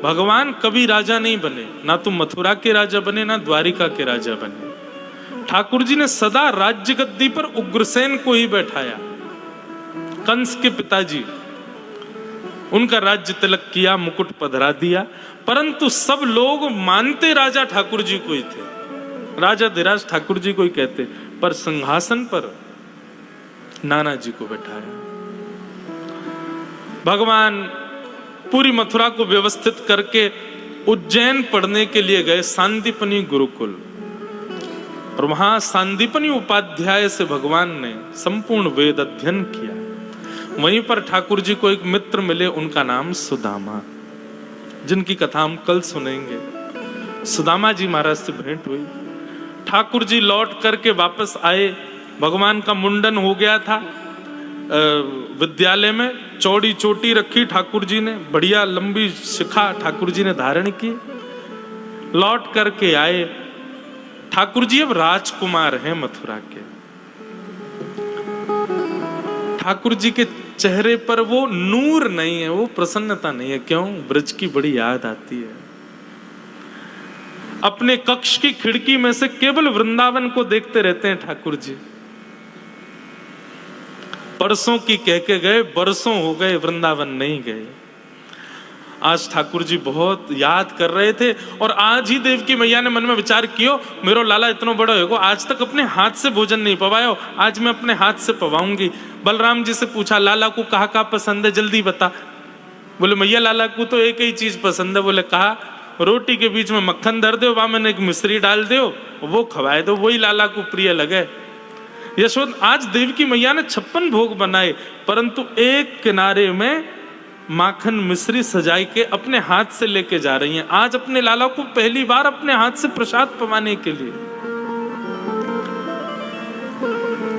भगवान कभी राजा नहीं बने, ना तो मथुरा के राजा बने ना द्वारिका के राजा बने। ठाकुर जी ने सदा राज्य गद्दी पर उग्रसेन को ही बैठाया, कंस के पिताजी, उनका राज्य तिलक किया, मुकुट पधरा दिया, परंतु सब लोग मानते राजा ठाकुर जी को ही थे, राजा धीराज ठाकुर जी को ही कहते, पर सिंहासन पर नाना जी को बैठाया। भगवान पूरी मथुरा को व्यवस्थित करके उज्जैन पढ़ने के लिए गए, सांदीपनी गुरुकुल, और वहां सांदीपनी उपाध्याय से भगवान ने संपूर्ण वेद अध्ययन किया। वहीं पर ठाकुर जी को एक मित्र मिले, उनका नाम सुदामा, जिनकी कथा हम कल सुनेंगे। सुदामा जी महाराज से भेंट हुई। ठाकुर जी लौट करके वापस आए, भगवान का मुंडन हो गया था विद्यालय में, चौड़ी चोटी रखी ठाकुर जी ने, बढ़िया लंबी शिखा ठाकुर जी ने धारण की। लौट करके आए, ठाकुर जी अब राजकुमार हैं मथुरा के। ठाकुर जी के चेहरे पर वो नूर नहीं है, वो प्रसन्नता नहीं है। क्यों? ब्रज की बड़ी याद आती है। अपने कक्ष की खिड़की में से केवल वृंदावन को देखते रहते हैं ठाकुर जी। परसों की कह के गए, बरसों हो गए, वृंदावन नहीं गए। आज ठाकुर जी बहुत याद कर रहे थे, और आज ही देवकी मैया ने मन में विचार कियो, मेरो लाला इतना बड़ा होगा, आज तक अपने हाथ से भोजन नहीं पवायो, आज मैं अपने हाथ से पवाऊंगी। बलराम जी से पूछा, लाला को कहा पसंद है, जल्दी बता। बोले मैया लाला को तो एक ही चीज पसंद है। बोले कहा? रोटी के बीच में मक्खन धर दो, वहां मैंने एक मिश्री डाल दो, वो खवाए दो, वही लाला को प्रिय लगे। यशोद आज देवकी मैया ने 56 भोग बनाए, परंतु एक किनारे में माखन मिश्री सजाई के अपने हाथ से लेके जा रही हैं, आज अपने लाला को पहली बार अपने हाथ से प्रसाद पवाने के लिए।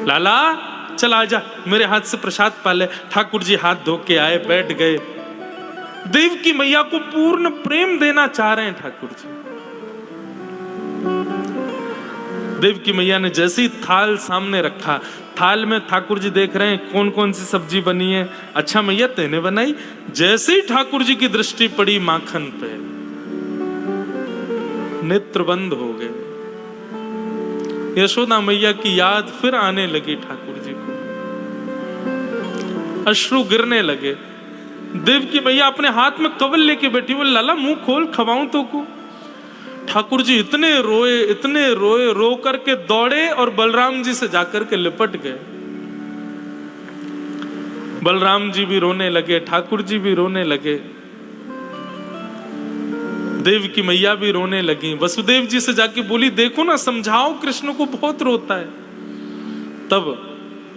लाला चल आजा, मेरे हाथ से प्रसाद पा ले। ठाकुर जी हाथ धो के आए, बैठ गए। देवकी मैया को पूर्ण प्रेम देना चाह रहे हैं ठाकुर जी। देवकी मैया ने जैसे ही थाल सामने रखा, थाल में ठाकुर जी देख रहे हैं कौन कौन सी सब्जी बनी है। अच्छा मैया तेने बनाई? जैसे ही ठाकुर जी की दृष्टि पड़ी माखन पे, नेत्र बंद हो गए। यशोदा मैया की याद फिर आने लगी ठाकुर जी को, अश्रु गिरने लगे। देवकी मैया अपने हाथ में कवल लेके बैठी, बोले लाला मुंह खोल, खवाऊं तो को। ठाकुर जी इतने रोए, रो करके दौड़े और बलराम जी से जाकर के लिपट गए। बलराम जी भी रोने लगे, ठाकुर जी भी रोने लगे, देवकी मैया भी रोने लगी। वसुदेव जी से जाके बोली, देखो ना, समझाओ कृष्ण को, बहुत रोता है। तब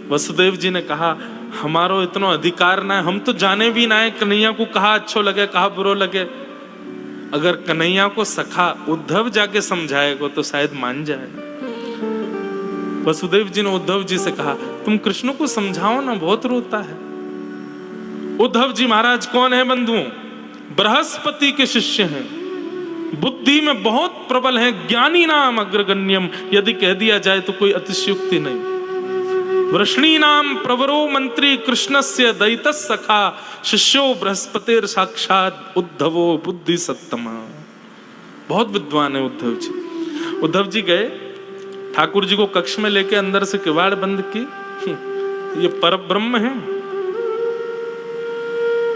वसुदेव जी ने कहा, हमारो इतना अधिकार ना है, हम तो जाने भी ना है कन्हैया को कहा अच्छो लगे कहा बुरो लगे। अगर कन्हैया को सखा उद्धव जाके समझाएगा तो शायद मान जाए। वसुदेव जी ने उद्धव जी से कहा, तुम कृष्ण को समझाओ ना, बहुत रोता है। उद्धव जी महाराज कौन है बंधुओं? बृहस्पति के शिष्य हैं, बुद्धि में बहुत प्रबल हैं, ज्ञानी नाम अग्रगण्यम, यदि कह दिया जाए तो कोई अतिशयोक्ति नहीं। वृष्णी नाम प्रवरो मंत्री कृष्णस्य दयितः सखा, शिष्यो बृहस्पतिर साक्षात उद्धवो बुद्धि सत्तमा। बहुत विद्वान है उद्धव जी। उद्धव जी गए, ठाकुर जी को कक्ष में लेके अंदर से किवाड़ बंद की। ये परब्रह्म है,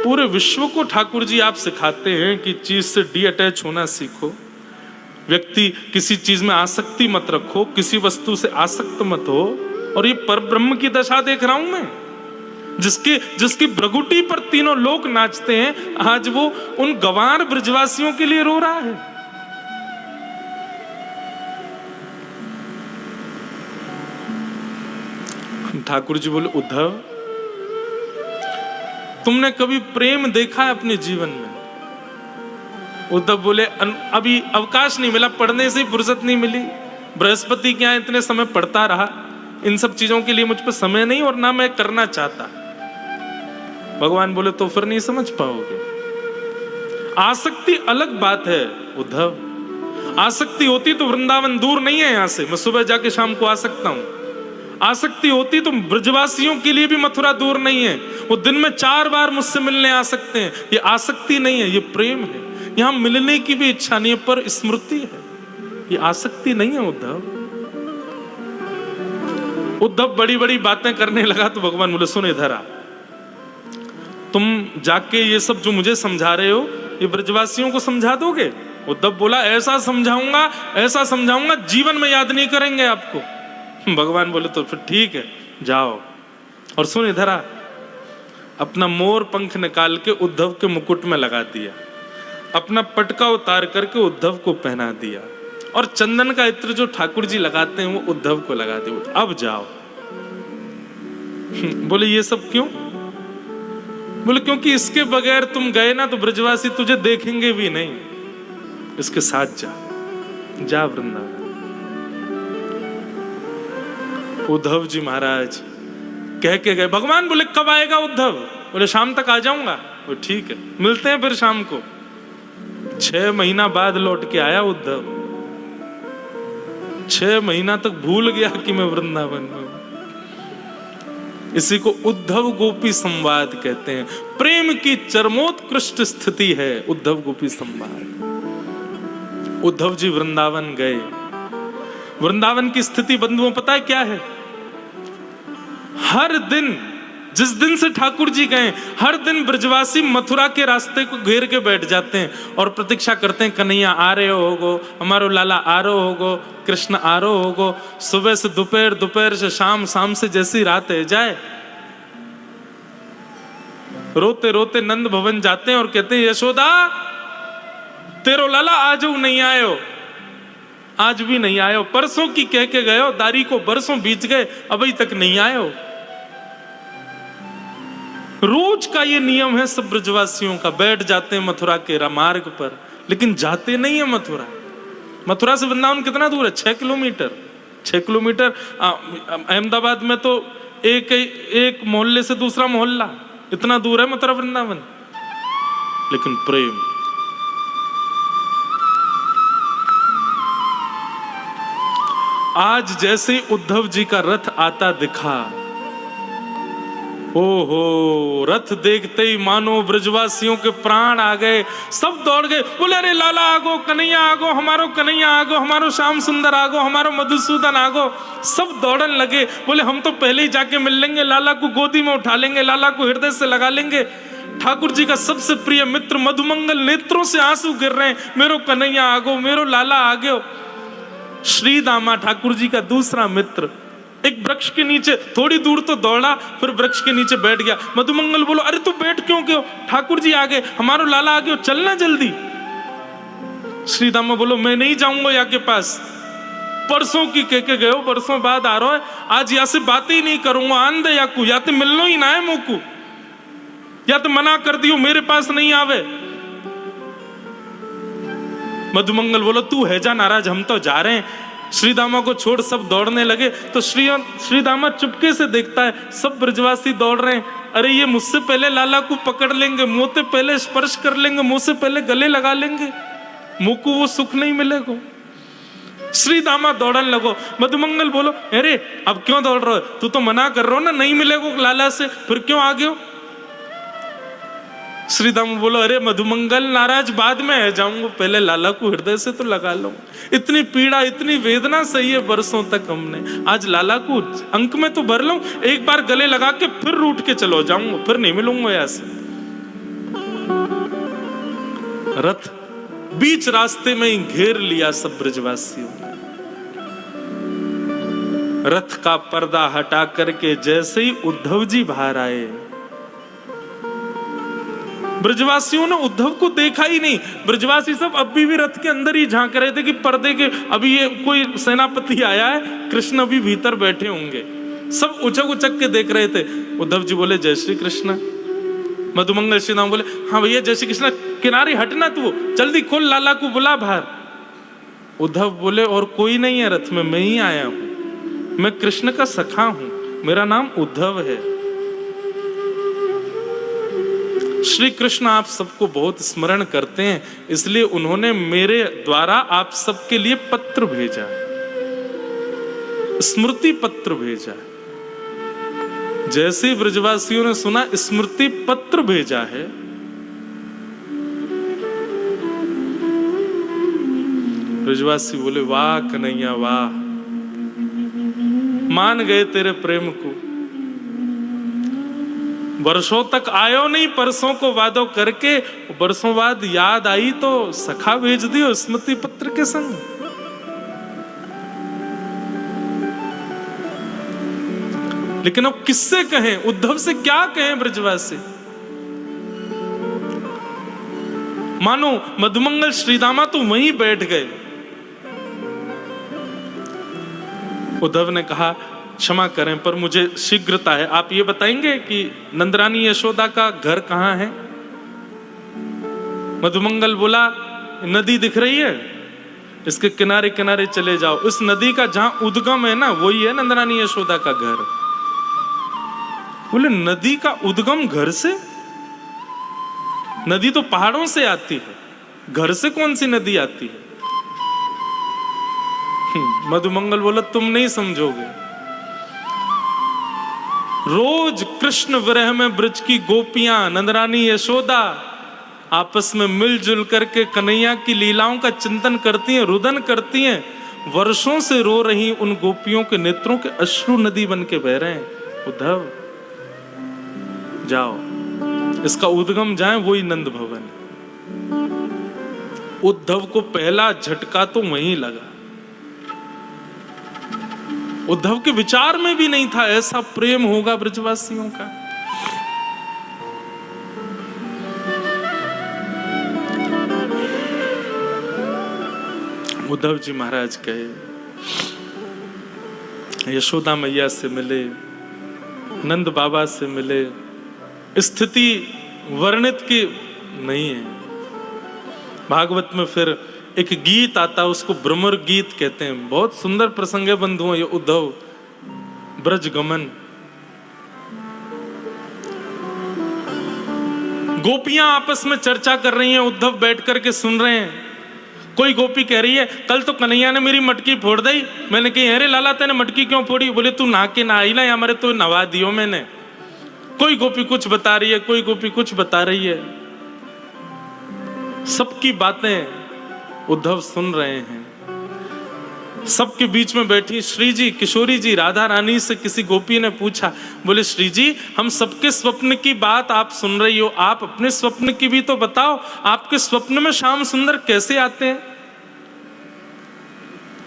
पूरे विश्व को ठाकुर जी आप सिखाते हैं कि चीज से डी अटैच होना सीखो, व्यक्ति किसी चीज में आसक्ति मत रखो, किसी वस्तु से आसक्त मत हो। और ये परब्रह्म की दशा देख रहा हूं मैं, जिसकी भ्रगुटी पर तीनों लोग नाचते हैं, आज वो उन गंवार ब्रजवासियों के लिए रो रहा है। ठाकुर जी बोले, उद्धव तुमने कभी प्रेम देखा है अपने जीवन में? उद्धव बोले, अभी अवकाश नहीं मिला, पढ़ने से फुर्सत नहीं मिली, बृहस्पति के यहाँ इतने समय पढ़ता रहा, इन सब चीजों के लिए मुझ पर समय नहीं और ना मैं करना चाहता। भगवान बोले, तो फिर नहीं समझ पाओगे। आसक्ति अलग बात है उद्धव, आसक्ति होती तो वृंदावन दूर नहीं है यहां से, मैं सुबह जाके शाम को आ सकता हूं। आसक्ति होती तो ब्रजवासियों के लिए भी मथुरा दूर नहीं है। वो दिन में 4 बार मुझसे मिलने आ सकते हैं। ये आसक्ति नहीं है, ये प्रेम है। यहां मिलने की भी इच्छा नहीं है, पर स्मृति है। ये आसक्ति नहीं है। उद्धव बड़ी बड़ी बातें करने लगा तो भगवान बोले सुन इधर आ, तुम जाके ये सब जो मुझे समझा रहे हो ये ब्रजवासियों को समझा दोगे? उद्धव बोला ऐसा समझाऊंगा जीवन में याद नहीं करेंगे आपको। भगवान बोले तो फिर ठीक है जाओ। और सुन इधर आ, अपना मोर पंख निकाल के उद्धव के मुकुट में लगा दिया, अपना पटका उतार करके उद्धव को पहना दिया, और चंदन का इत्र जो ठाकुर जी लगाते हैं वो उद्धव को लगा दिया। अब जाओ। बोले ये सब क्यों? बोले क्योंकि इसके बगैर तुम गए ना तो ब्रजवासी तुझे देखेंगे भी नहीं, इसके साथ जा वृंदावन। उद्धव जी महाराज कह के गए। भगवान बोले कब आएगा उद्धव? बोले शाम तक आ जाऊंगा। वो ठीक है, मिलते हैं फिर शाम को। 6 महीना बाद लौट के आया उद्धव। 6 महीना तक भूल गया कि मैं वृंदावन में हूं। इसी को उद्धव गोपी संवाद कहते हैं। प्रेम की चरमोत्कृष्ट स्थिति है उद्धव गोपी संवाद। उद्धव जी वृंदावन गए। वृंदावन की स्थिति बंधुओं पता है क्या है? हर दिन, जिस दिन से ठाकुर जी गए, हर दिन ब्रजवासी मथुरा के रास्ते को घेर के बैठ जाते हैं और प्रतीक्षा करते हैं कन्हैया आ रहे होगो, हमारो लाला आ रहे होगो, कृष्ण आ रहे होगो। सुबह से दोपहर, दोपहर से शाम, शाम से जैसी रात है जाए। रोते रोते नंद भवन जाते हैं और कहते हैं यशोदा तेरो लाला आज नहीं आयो, आज भी नहीं आयो। परसों की कह के गए हो, दारी को बरसों बीत गए अभी तक नहीं आयो। रोज का ये नियम है सब ब्रजवासियों का। बैठ जाते हैं मथुरा के मार्ग पर, लेकिन जाते नहीं है मथुरा। मथुरा से वृंदावन कितना दूर है? 6 किलोमीटर। 6 किलोमीटर। अहमदाबाद में तो एक मोहल्ले से दूसरा मोहल्ला, इतना दूर है मथुरा वृंदावन। लेकिन प्रेम, आज जैसे ही उद्धव जी का रथ आता दिखा, ओहो, रथ देखते ही मानो ब्रजवासियों के प्राण आ गए। सब दौड़ गए, बोले अरे लाला आगो, कन्हैया आगो, हमारो कन्हैया आगो, हमारो श्याम सुंदर आगो, हमारो मधुसूदन आगो। सब दौड़न लगे, बोले हम तो पहले ही जाके मिल लेंगे, लाला को गोदी में उठा लेंगे, लाला को हृदय से लगा लेंगे। ठाकुर जी का सबसे प्रिय मित्र मधुमंगल नेत्रों से आंसू गिर रहे हैं, मेरो कन्हैया आगो, मेरो लाला आगो। श्री दामा ठाकुर जी का दूसरा मित्र एक वृक्ष के नीचे थोड़ी दूर तो दौड़ा, फिर वृक्ष के नीचे बैठ गया। मधुमंगल बोलो अरे तू बैठ क्यों क्यों? ठाकुर जी आ गए, हमारो लाला आ गए, चलना जल्दी। श्री दामा बोलो मैं नहीं जाऊंगा यहाँ के पास, परसों की कह के गए हो, परसों बाद आ रहा है, आज यहाँ से बातें ही नहीं करूंगा। आन दे याकू, या तो मिलनो ही ना है मोकू, या तो मना कर दियो मेरे पास नहीं आवे। मधुमंगल बोलो तू है जा नाराज, हम तो जा रहे हैं। श्री दामा को छोड़ सब दौड़ने लगे तो श्री दामा चुपके से देखता है, सब ब्रजवासी दौड़ रहे हैं। अरे ये मुझसे पहले लाला को पकड़ लेंगे, मुंह से पहले स्पर्श कर लेंगे, मुंह से पहले गले लगा लेंगे, मुंह को वो सुख नहीं मिलेगा। श्री दामा दौड़न लगो। मधुमंगल बोलो अरे अब क्यों दौड़ रहे हो? तू तो मना कर रहे हो ना, नहीं मिलेगा लाला से, फिर क्यों आ गए हो? श्री दामा बोलो अरे मधुमंगल नाराज बाद में है जाऊंगा, पहले लाला को हृदय से तो लगा लो। इतनी पीड़ा, इतनी वेदना सही है बरसों तक हमने, आज लाला को अंक में तो भर लूं, एक बार गले लगा के फिर रूठ के चलो जाऊंगा, फिर नहीं मिलूंगा यहाँ से। रथ बीच रास्ते में ही घेर लिया सब ब्रजवासियों ने। रथ का पर्दा हटा करके जैसे ही उद्धव जी बाहर आए, ब्रजवासियों ने उद्धव को देखा ही नहीं। ब्रजवासी सब अभी भी रथ के अंदर ही झांक रहे थे कि पर्दे के अभी ये कोई सेनापति आया है, कृष्ण अभी भीतर बैठे होंगे। सब उचक उचक के देख रहे थे। उद्धव जी बोले जय श्री कृष्ण। मधुमंगल श्री राम बोले हाँ भैया जय श्री कृष्ण, किनारे हटना तू, जल्दी खोल, लाला को बुला बाहर। उद्धव बोले और कोई नहीं है रथ में, मैं ही आया हूं, मैं कृष्ण का सखा हूं, मेरा नाम उद्धव है। श्री कृष्ण आप सबको बहुत स्मरण करते हैं, इसलिए उन्होंने मेरे द्वारा आप सबके लिए पत्र भेजा, स्मृति पत्र भेजा। जैसे ही ब्रजवासियों ने सुना स्मृति पत्र भेजा है, ब्रजवासी बोले वाह कन्हैया वाह, मान गए तेरे प्रेम को। वर्षों तक आयो नहीं, परसों को वादो करके, वर्षों बाद याद आई तो सखा भेज दियो स्मृति पत्र के संग। लेकिन अब किससे कहें, उद्धव से क्या कहें ब्रजवासी? मानो मधुमंगल श्रीदामा तो वहीं बैठ गए। उद्धव ने कहा क्षमा करें पर मुझे शीघ्रता है, आप ये बताएंगे कि नंदरानी यशोदा का घर कहां है? मधुमंगल बोला नदी दिख रही है, इसके किनारे किनारे चले जाओ, इस नदी का जहां उद्गम है ना वही है नंदरानी यशोदा का घर। बोले नदी का उद्गम घर से? नदी तो पहाड़ों से आती है, घर से कौन सी नदी आती है? मधुमंगल बोला तुम नहीं समझोगे। रोज कृष्ण विरह में ब्रज की गोपियां नंदरानी यशोदा आपस में मिलजुल करके कन्हैया की लीलाओं का चिंतन करती हैं, रुदन करती हैं। वर्षों से रो रही उन गोपियों के नेत्रों के अश्रु नदी बन के बह रहे हैं। उद्धव जाओ, इसका उद्गम जाए वही नंद भवन। उद्धव को पहला झटका तो वहीं लगा। उद्धव के विचार में भी नहीं था ऐसा प्रेम होगा ब्रजवासियों का। उद्धव जी महाराज गए, यशोदा मैया से मिले, नंद बाबा से मिले। स्थिति वर्णित की नहीं है। भागवत में फिर एक गीत आता है, उसको भ्रमर गीत कहते हैं। बहुत सुंदर प्रसंग है बंधुओं ये उद्धव ब्रज गमन। गोपियां आपस में चर्चा कर रही हैं, उद्धव बैठ करके सुन रहे हैं। कोई गोपी कह रही है कल तो कन्हैया ने मेरी मटकी फोड़ दी। मैंने कही अरे लाला तेने मटकी क्यों फोड़ी? बोले तू नहा के ना आई ना, हमारे तो नवा दियो मैंने। कोई गोपी कुछ बता रही है, कोई गोपी कुछ बता रही है। सबकी बातें उद्धव सुन रहे हैं। सबके बीच में बैठी श्री जी, किशोरी जी, राधा रानी से किसी गोपी ने पूछा, बोले श्री जी हम सबके स्वप्न की बात आप सुन रही हो, आप अपने स्वप्न की भी तो बताओ, आपके स्वप्न में श्याम सुंदर कैसे आते हैं?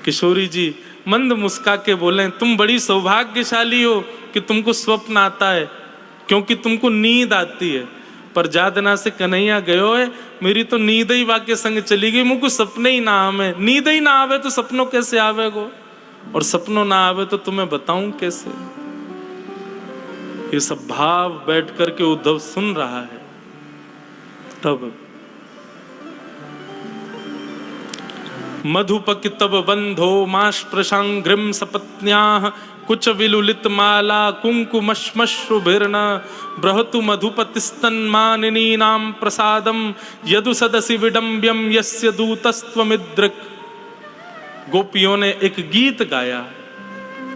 किशोरी जी मंद मुस्का के बोले तुम बड़ी सौभाग्यशाली हो कि तुमको स्वप्न आता है, क्योंकि तुमको नींद आती है। पर जादना से कन्हैया गयो है, मेरी तो नींद ही वाके संग चली गई, मुझको सपने ही ना आवे। नींद ही ना आवे तो सपनों कैसे आवेगो, और सपनों ना आवे तो तुम्हें बताऊं कैसे? ये सब भाव बैठ करके उद्धव सुन रहा है। तब मधुपक तब बंधो माश प्रशांग्रिम सपत्न्याः कुछ विलुलित माला कुंकुमश्मश्रुभिर्न बृहतु मधुपतिस्तन्मानिनी नाम प्रसादम यदु सदसि विडंब्यम यस्य दूतस्त्वमिद्रक। गोपियों ने एक गीत गाया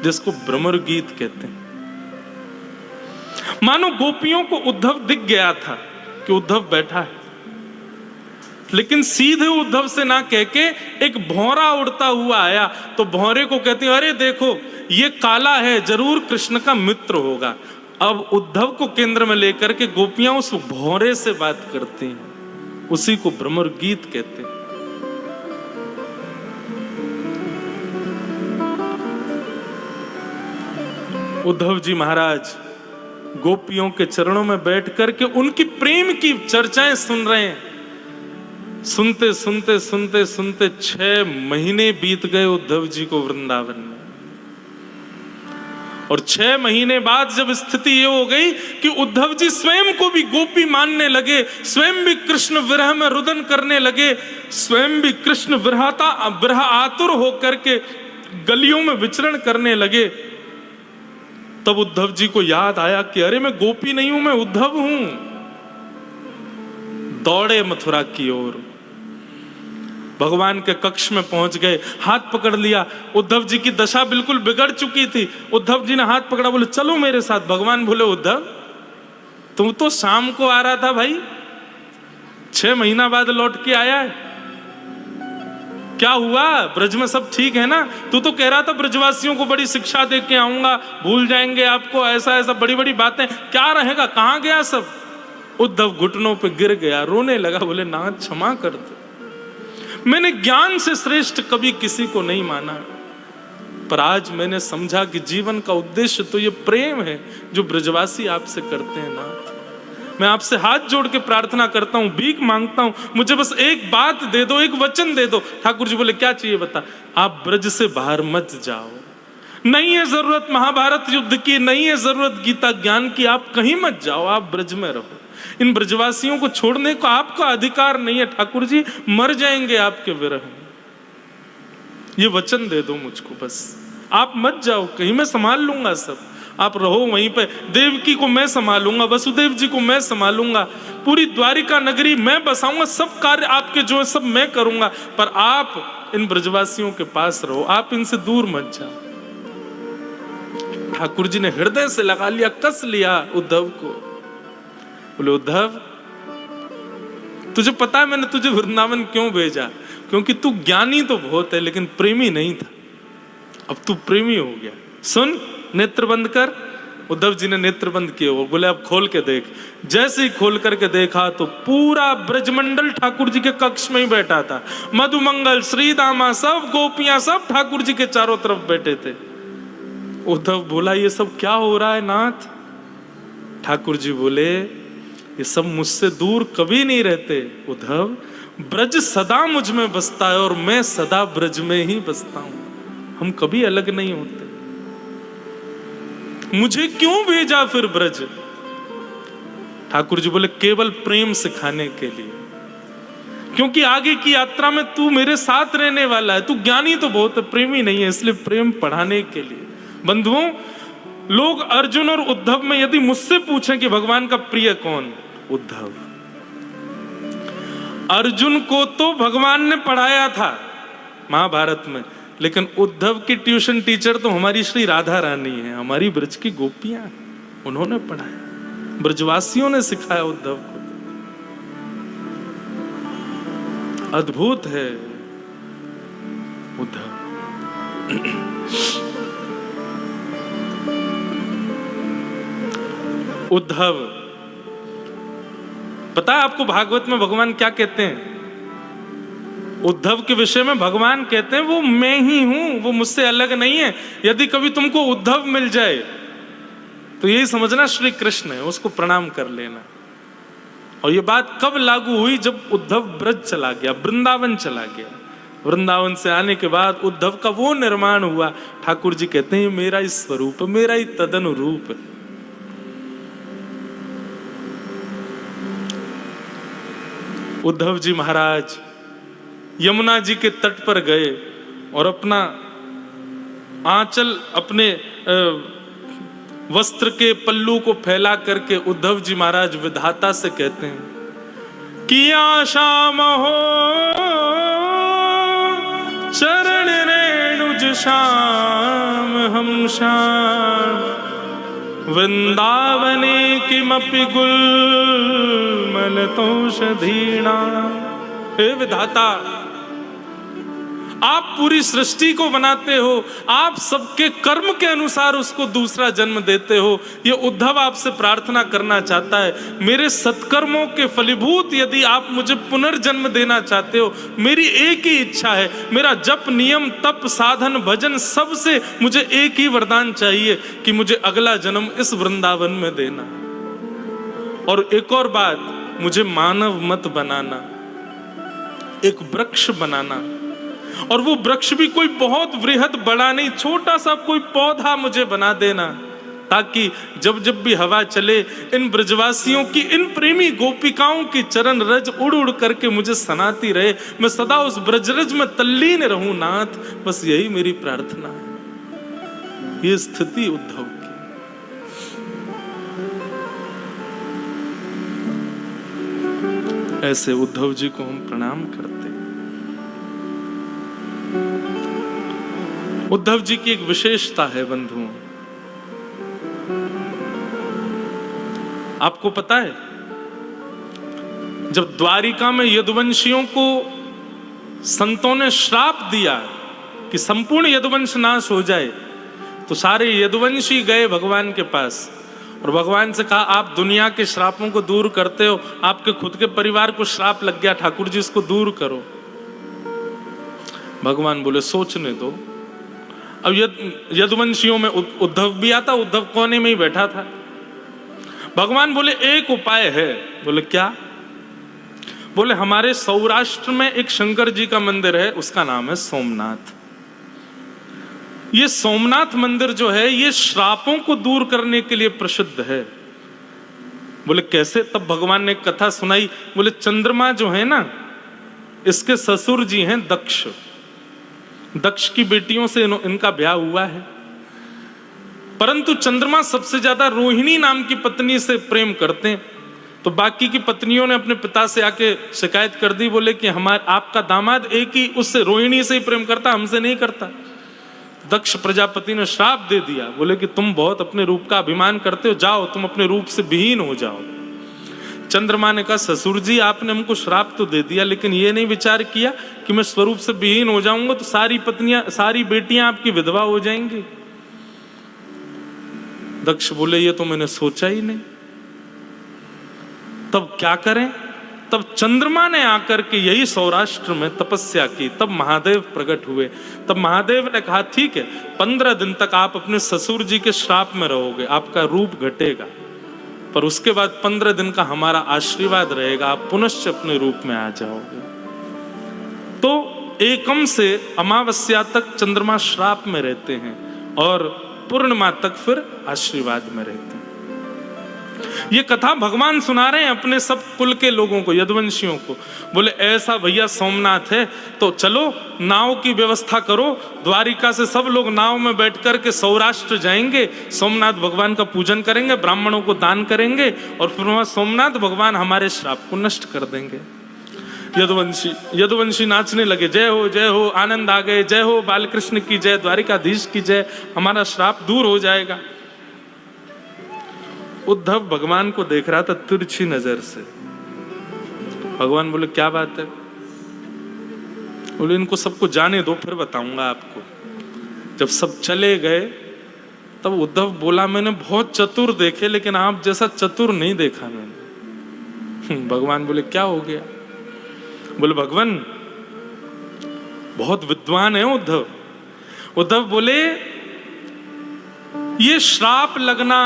जिसको भ्रमर गीत कहते हैं। मानो गोपियों को उद्धव दिख गया था कि उद्धव बैठा है, लेकिन सीधे उद्धव से ना कह के एक भौरा उड़ता हुआ आया। तो भौरे को कहते हैं अरे देखो ये काला है, जरूर कृष्ण का मित्र होगा। अब उद्धव को केंद्र में लेकर के गोपियां उस भौरे से बात करती हैं, उसी को भ्रमर गीत कहते हैं। उद्धव जी महाराज गोपियों के चरणों में बैठ करके उनकी प्रेम की चर्चाएं सुन रहे हैं। सुनते सुनते सुनते सुनते 6 महीने बीत गए उद्धव जी को वृंदावन में। और 6 महीने बाद जब स्थिति ये हो गई कि उद्धव जी स्वयं को भी गोपी मानने लगे, स्वयं भी कृष्ण विरह में रुदन करने लगे, स्वयं भी कृष्ण विरह आतुर होकर के गलियों में विचरण करने लगे, तब उद्धव जी को याद आया कि अरे मैं गोपी नहीं हूं, मैं उद्धव हूं। दौड़े मथुरा की ओर। भगवान के कक्ष में पहुंच गए, हाथ पकड़ लिया। उद्धव जी की दशा बिल्कुल बिगड़ चुकी थी। उद्धव जी ने हाथ पकड़ा, बोले चलो मेरे साथ। भगवान बोले उद्धव तू तो शाम को आ रहा था भाई, 6 महीना बाद लौट के आया है, क्या हुआ? ब्रज में सब ठीक है ना? तू तो कह रहा था ब्रजवासियों को बड़ी शिक्षा दे के आऊंगा, भूल जाएंगे आपको, ऐसा ऐसा बड़ी बड़ी बातें, क्या रहेगा, कहां गया सब? उद्धव घुटनों पे गिर गया, रोने लगा, बोले नाथ क्षमा कर दो, मैंने ज्ञान से श्रेष्ठ कभी किसी को नहीं माना, पर आज मैंने समझा कि जीवन का उद्देश्य तो ये प्रेम है जो ब्रजवासी आपसे करते हैं नाथ। मैं आपसे हाथ जोड़ के प्रार्थना करता हूं, भीख मांगता हूं, मुझे बस एक बात दे दो, एक वचन दे दो। ठाकुर जी बोले क्या चाहिए बता? आप ब्रज से बाहर मत जाओ, नहीं है जरूरत महाभारत युद्ध की, नहीं है जरूरत गीता ज्ञान की, आप कहीं मत जाओ, आप ब्रज में रहो। इन ब्रजवासियों को छोड़ने को आपका अधिकार नहीं है ठाकुर जी, मर जाएंगे आपके विरह में। ये वचन दे दो मुझको बस, आप मत जाओ कहीं, मैं संभाल लूंगा सब, आप रहो वहीं पे। देवकी को मैं संभालूंगा, वसुदेव जी को मैं संभालूंगा, पूरी द्वारिका नगरी मैं बसाऊंगा, सब कार्य आपके जो है सब मैं करूंगा, पर आप इन ब्रजवासियों के पास रहो, आप इनसे दूर मत जाओ। ठाकुर जी ने हृदय से लगा लिया, कस लिया उद्धव को। बोले उद्धव तुझे पता है मैंने तुझे वृंदावन क्यों भेजा? क्योंकि तू ज्ञानी तो बहुत है लेकिन प्रेमी नहीं था, अब तू प्रेमी हो गया। सुन, नेत्र बंद कर। उद्धव जी ने नेत्र बंद किए, वो बोले अब खोल के देख। जैसे ही खोल करके देखा तो पूरा ब्रजमंडल ठाकुर जी के कक्ष में ही बैठा था, मधुमंगल, श्रीदामा, सब गोपियां सब ठाकुर जी के चारों तरफ बैठे थे। उद्धव बोला ये सब क्या हो रहा है नाथ? ठाकुर जी बोले ये सब मुझसे दूर कभी नहीं रहते उद्धव, ब्रज सदा मुझ में बसता है और मैं सदा ब्रज में ही बसता हूं, हम कभी अलग नहीं होते। मुझे क्यों भेजा फिर ब्रज? ठाकुर जी बोले केवल प्रेम सिखाने के लिए, क्योंकि आगे की यात्रा में तू मेरे साथ रहने वाला है, तू ज्ञानी तो बहुत है, प्रेमी नहीं है, इसलिए प्रेम पढ़ाने के लिए। बंधुओं, लोग अर्जुन और उद्धव में यदि मुझसे पूछें कि भगवान का प्रिय कौन? उद्धव। अर्जुन को तो भगवान ने पढ़ाया था महाभारत में, लेकिन उद्धव की ट्यूशन टीचर तो हमारी श्री राधा रानी है, हमारी ब्रज की गोपियां, उन्होंने पढ़ाया, ब्रजवासियों ने सिखाया उद्धव को। अद्भुत है उद्धव। उद्धव, पता है आपको भागवत में भगवान क्या कहते हैं? उद्धव के विषय में भगवान कहते हैं वो मैं ही हूं, वो मुझसे अलग नहीं है। यदि कभी तुमको उद्धव मिल जाए तो यही समझना श्री कृष्ण है, उसको प्रणाम कर लेना। और ये बात कब लागू हुई? जब उद्धव ब्रज चला गया, वृंदावन चला गया। वृंदावन से आने के बाद उद्धव का वो निर्माण हुआ। ठाकुर जी कहते हैं मेरा ही स्वरूप, मेरा ही तदनुरूप है। उद्धव जी महाराज यमुना जी के तट पर गए और अपना आंचल अपने वस्त्र के पल्लू को फैला करके उद्धव जी महाराज विधाता से कहते हैं कि आशाम हो चरण रेणुज श्याम हम श्याम, वृंदावने किमपि गुल मनतोषधीणा। हे विधाता, आप पूरी सृष्टि को बनाते हो, आप सबके कर्म के अनुसार उसको दूसरा जन्म देते हो। ये उद्धव आपसे प्रार्थना करना चाहता है, मेरे सत्कर्मों के फलीभूत यदि आप मुझे पुनर्जन्म देना चाहते हो, मेरी एक ही इच्छा है, मेरा जप, नियम, तप, साधन, भजन, सबसे मुझे एक ही वरदान चाहिए कि मुझे अगला जन्म इस वृंदावन में देना। और एक और बात, मुझे मानव मत बनाना, एक वृक्ष बनाना। और वो वृक्ष भी कोई बहुत वृहद बड़ा नहीं, छोटा सा कोई पौधा मुझे बना देना, ताकि जब जब भी हवा चले इन ब्रजवासियों की, इन प्रेमी गोपिकाओं की चरण रज उड़ उड़ करके मुझे सनाती रहे, मैं सदा उस ब्रजरज में तल्लीन रहूं नाथ, बस यही मेरी प्रार्थना है। ये स्थिति उद्धव की। ऐसे उद्धव जी को हम प्रणाम करते हैं। उद्धव जी की एक विशेषता है बंधुओं, आपको पता है जब द्वारिका में यदुवंशियों को संतों ने श्राप दिया कि संपूर्ण यदुवंश नाश हो जाए, तो सारे यदुवंशी गए भगवान के पास और भगवान से कहा आप दुनिया के श्रापों को दूर करते हो, आपके खुद के परिवार को श्राप लग गया, ठाकुर जी इसको दूर करो। भगवान बोले सोचने दो। अब यदुवंशियों में उद्धव भी आता, उद्धव कोने में ही बैठा था। भगवान बोले एक उपाय है। बोले क्या? बोले हमारे सौराष्ट्र में एक शंकर जी का मंदिर है, उसका नाम है सोमनाथ। ये सोमनाथ मंदिर जो है ये श्रापों को दूर करने के लिए प्रसिद्ध है। बोले कैसे? तब भगवान ने एक कथा सुनाई। बोले चंद्रमा जो है ना, इसके ससुर जी हैं दक्ष। दक्ष की बेटियों से इनका ब्याह हुआ है, परंतु चंद्रमा सबसे ज्यादा रोहिणी नाम की पत्नी से प्रेम करते हैं। तो बाकी की पत्नियों ने अपने पिता से आके शिकायत कर दी, बोले कि आपका दामाद एक ही उससे रोहिणी से ही प्रेम करता, हमसे नहीं करता। दक्ष प्रजापति ने श्राप दे दिया, बोले कि तुम बहुत अपने रूप का अभिमान करते हो, जाओ तुम अपने रूप से विहीन हो जाओ। चंद्रमा ने कहा ससुर जी आपने हमको श्राप तो दे दिया, लेकिन ये नहीं विचार किया कि मैं स्वरूप से विहीन हो जाऊंगा तो सारी बेटियां आपकी विधवा हो जाएंगी। दक्ष बोले ये तो मैंने सोचा ही नहीं। तब क्या करें? तब चंद्रमा ने आकर के यही सौराष्ट्र में तपस्या की, तब महादेव प्रकट हुए। तब महादेव ने कहा ठीक है 15 दिन तक आप अपने ससुर जी के श्राप में रहोगे, आपका रूप घटेगा, पर उसके बाद 15 दिन का हमारा आशीर्वाद रहेगा, आप पुनश्च अपने रूप में आ जाओगे। तो एकम से अमावस्या तक चंद्रमा श्राप में रहते हैं और पूर्णिमा तक फिर आशीर्वाद में रहते हैं। ये कथा भगवान सुना रहे हैं अपने सब कुल के लोगों को, यदुवंशियों को। बोले ऐसा भैया सोमनाथ है तो चलो नाव की व्यवस्था करो, द्वारिका से सब लोग नाव में बैठ कर के सौराष्ट्र जाएंगे, सोमनाथ भगवान का पूजन करेंगे, ब्राह्मणों को दान करेंगे और फिर वहां सोमनाथ भगवान हमारे श्राप को नष्ट कर देंगे। यदुवंशी नाचने लगे, जय हो, आनंद आ गए, जय हो बालकृष्ण की जय, द्वारिकाधीश की जय, हमारा श्राप दूर हो जाएगा। उद्धव भगवान को देख रहा था तिरछी नजर से। भगवान बोले क्या बात है? बोले इनको सबको जाने दो फिर बताऊंगा आपको। जब सब चले गए तब उद्धव बोला मैंने बहुत चतुर देखे लेकिन आप जैसा चतुर नहीं देखा मैंने। भगवान बोले क्या हो गया? बोले भगवान बहुत विद्वान है उद्धव। उद्धव बोले ये श्राप लगना,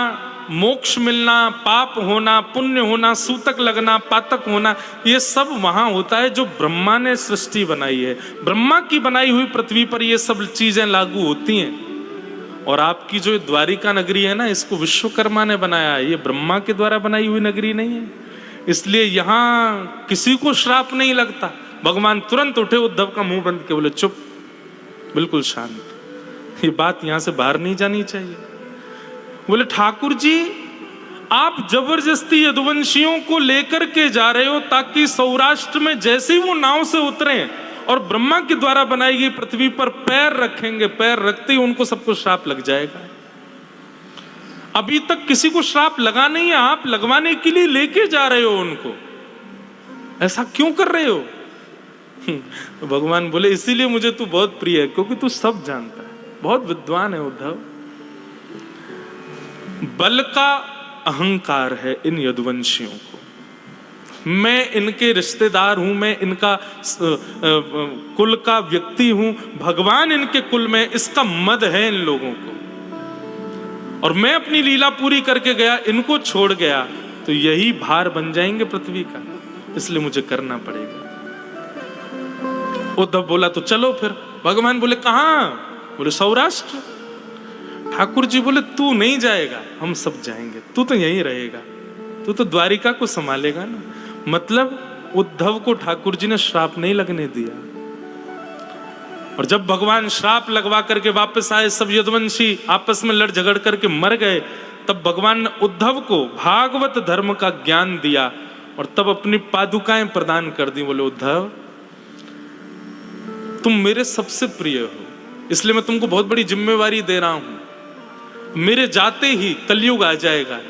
मोक्ष मिलना, पाप होना, पुण्य होना, सूतक लगना, पातक होना, ये सब वहां होता है जो ब्रह्मा ने सृष्टि बनाई है। ब्रह्मा की बनाई हुई पृथ्वी पर ये सब चीजें लागू होती हैं। और आपकी जो द्वारिका नगरी है ना, इसको विश्वकर्मा ने बनाया है, ये ब्रह्मा के द्वारा बनाई हुई नगरी नहीं है, इसलिए यहां किसी को श्राप नहीं लगता। भगवान तुरंत उठे, उद्धव का मुंह बंद के बोले चुप, बिल्कुल शांत, ये बात यहां से बाहर नहीं जानी चाहिए। बोले ठाकुर जी आप जबरदस्ती यदुवंशियों को लेकर के जा रहे हो ताकि सौराष्ट्र में जैसे ही वो नाव से उतरे और ब्रह्मा के द्वारा बनाई गई पृथ्वी पर पैर रखेंगे, पैर रखते ही उनको सबको श्राप लग जाएगा। अभी तक किसी को श्राप लगा नहीं है, आप लगवाने के लिए लेके जा रहे हो उनको, ऐसा क्यों कर रहे हो? तो भगवान बोले इसीलिए मुझे तू बहुत प्रिय है, क्योंकि तू सब जानता है, बहुत विद्वान है उद्धव। बल का अहंकार है इन यदुवंशियों को। मैं इनके रिश्तेदार हूं, मैं इनका कुल का व्यक्ति हूं, भगवान इनके कुल में, इसका मद है इन लोगों को। और मैं अपनी लीला पूरी करके गया, इनको छोड़ गया तो यही भार बन जाएंगे पृथ्वी का, इसलिए मुझे करना पड़ेगा। उद्धव बोला तो चलो फिर। भगवान बोले कहां? बोले सौराष्ट्र। ठाकुर जी बोले तू नहीं जाएगा, हम सब जाएंगे, तू तो यहीं रहेगा, तू तो द्वारिका को संभालेगा ना। मतलब उद्धव को ठाकुर जी ने श्राप नहीं लगने दिया। और जब भगवान श्राप लगवा करके वापस आए, सब यदुवंशी आपस में लड़ झगड़ करके मर गए, तब भगवान ने उद्धव को भागवत धर्म का ज्ञान दिया और तब अपनी पादुकाएं प्रदान कर दी। बोले उद्धव तुम मेरे सबसे प्रिय हो, इसलिए मैं तुमको बहुत बड़ी जिम्मेवारी दे रहा हूं। मेरे जाते ही कलयुग आ जाएगा।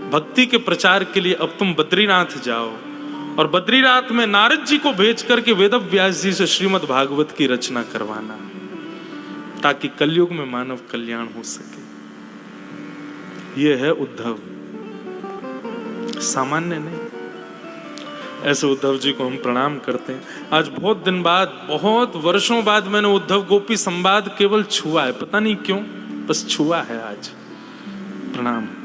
भक्ति के प्रचार के लिए अब तुम बद्रीनाथ जाओ और बद्रीनाथ में नारद जी को भेज करके वेदव्यास जी से श्रीमद् भागवत की रचना करवाना, ताकि कलयुग में मानव कल्याण हो सके। यह है उद्धव, सामान्य नहीं। ऐसे उद्धव जी को हम प्रणाम करते हैं। आज बहुत दिन बाद, बहुत वर्षों बाद मैंने उद्धव गोपी संवाद केवल छुआ है, पता नहीं क्यों, बस छुआ है आज। प्रणाम।